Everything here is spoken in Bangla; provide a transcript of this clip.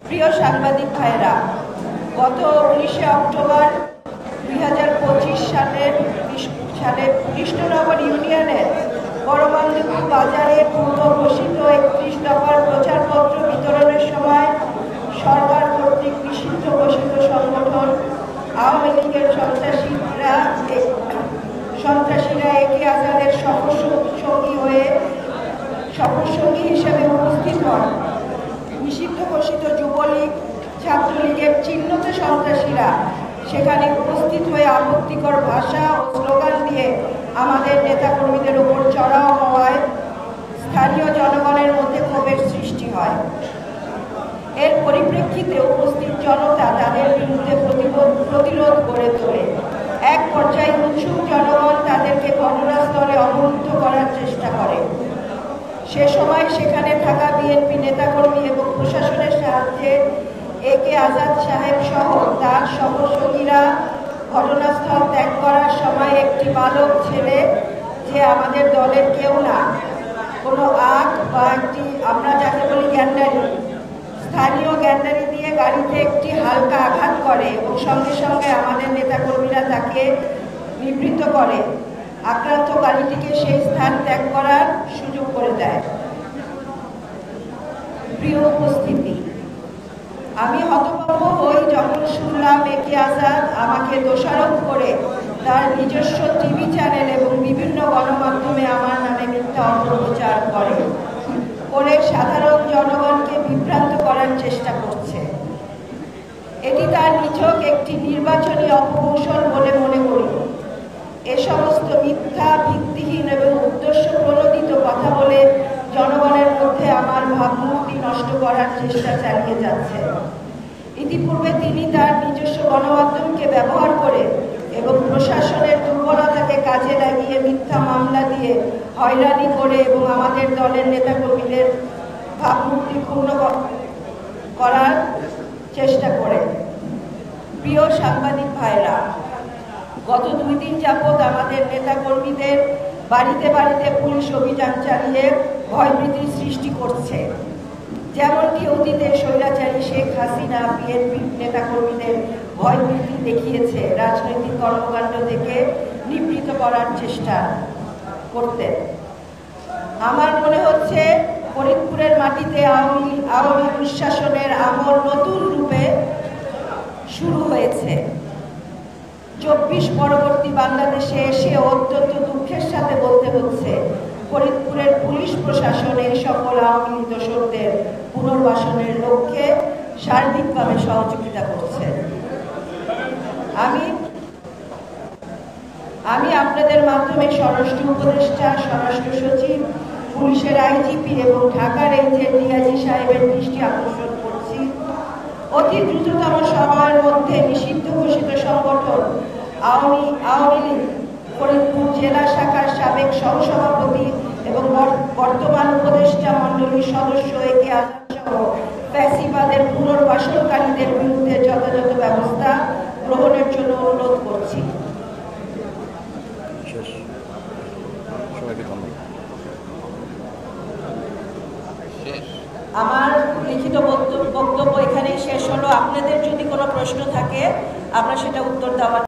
প্রিয় সাংবাদিক ভাইরা, গত 19 অক্টোবর 2025 সালে কৃষ্ণনগর ইউনিয়নের বড়বান্ধবপুর বাজারে পূর্ব ঘোষিত 31 দফার প্রচারপত্র বিতরণের সময় সরকার কর্তৃক নিষিদ্ধ ঘোষিত সংগঠন আওয়ামী লীগের সন্ত্রাসীরা একে আজাদের সফরসঙ্গী হিসেবে উপস্থিত হন। নিষিদ্ধ ঘোষিত যুবলীগ, ছাত্রলীগের চিহ্নিত সন্ত্রাসীরা সেখানে উপস্থিত হয়ে আপত্তিকর ভাষা ও স্লোগান দিয়ে আমাদের নেতাকর্মীদের উপর চড়াও হওয়ায় স্থানীয় জনগণের মধ্যে ক্ষোভের সৃষ্টি হয়। এর পরিপ্রেক্ষিতে উপস্থিত জনতা তাদের বিরুদ্ধে প্রতিরোধ গড়ে তোলে। এক পর্যায়ে উৎসুক জনগণ তাদেরকে ঘটনাস্থলে অবরুদ্ধ করার চেষ্টা করে। সে সময় সেখানে থাকা বিএনপি নেতাকর্মী এবং প্রশাসনের সাহায্যে একে আজাদ সাহেব সহ তার সহযোগীরা ঘটনাস্থল ত্যাগ করার সময় একটি বালক ছেলে, যে আমাদের দলের কেউ না, কোনো আগ বা একটি, আমরা যাকে বলি গ্যান্ডারি, স্থানীয় গ্যান্ডারি দিয়ে গাড়িতে একটি হালকা আঘাত করে এবং সঙ্গে সঙ্গে আমাদের নেতাকর্মীরা তাকে নিবৃত্ত করে আক্রান্ত গাড়িটিকে সেই স্থান ত্যাগ করার সুযোগ করে দেয়। প্রিয় উপস্থিতি, আমি হতভম্ব হই যখন শুনলাম একে আজাদ আমাকে দোষারোপ করে তার নিজস্ব টিভি চ্যানেল এবং বিভিন্ন গণমাধ্যমে আমার নামে মিথ্যা অপপ্রচার করে সাধারণ জনগণকে বিভ্রান্ত করার চেষ্টা করছে। এটি তার নিছক একটি নির্বাচনী অপকৌশল বলে মনে করি। এ সমস্ত মিথ্যা, ভিত্তিহীন এবং উদ্দেশ্য প্রণোদিত কথা বলে জনগণের মধ্যে আমার ভাবমূর্তি নষ্ট করার চেষ্টা চালিয়ে যাচ্ছে। ইতিপূর্বে তিনি তার নিজস্ব গণমাধ্যমকে ব্যবহার করে এবং প্রশাসনের দুর্বলতাকে কাজে লাগিয়ে মিথ্যা মামলা দিয়ে হয়রানি করে এবং আমাদের দলের নেতাকর্মীদের ভাবমূর্তি ক্ষুণ্ণ করার চেষ্টা করে। প্রিয় সাংবাদিক ভাইরা, গত 2 দিন যাবৎ আমাদের নেতাকর্মীদের বাড়িতে বাড়িতে পুলিশ অভিযান চালিয়ে ভয়ভীতির সৃষ্টি করছে। যেমনটি অতীতে স্বৈরাচারী শেখ হাসিনা বিএনপি নেতাকর্মীদের ভয়ভীতি দেখিয়েছে, রাজনৈতিক কর্মকাণ্ড থেকে নিবৃত্ত করার চেষ্টা করতেন। আমার মনে হচ্ছে ফরিদপুরের মাটিতে আওয়ামী দুঃশাসনের আমল নতুন রূপে শুরু হয়েছে। 24 পরবর্তী বাংলাদেশে এসে অত্যন্ত দুঃখের সাথে বলতে হচ্ছে, ফরিদপুরের পুলিশ প্রশাসন এই সকল আওয়ামী লীগ দোষরদের পুনর্বাসনের লক্ষ্যে সার্বিকভাবে সহযোগিতা করছে। আমি আপনাদের মাধ্যমে স্বরাষ্ট্র উপদেষ্টা, স্বরাষ্ট্র সচিব, পুলিশের আইজিপি এবং ঢাকার রেঞ্জের ডিআইজি সাহেবের দৃষ্টি আকর্ষণ করছি, অতি দ্রুততম সময়ের মধ্যে নিষিদ্ধ ঘোষিত সংগঠন আওয়ামী লীগ ফরিদপুর জেলা শাখার সাবেক সহসভাপতি এবং বর্তমান উপদেষ্টা মণ্ডলীর সদস্য একে আজাদ সহ ফ্যাসিবাদের পুনর্বাসনকারীদের বিরুদ্ধে যথাযথ ব্যবস্থা গ্রহণের জন্য অনুরোধ করছি। আমার লিখিত বক্তব্য এখানেই শেষ হলো। আপনাদের যদি কোনো প্রশ্ন থাকে আমরা সেটা উত্তর দেওয়ার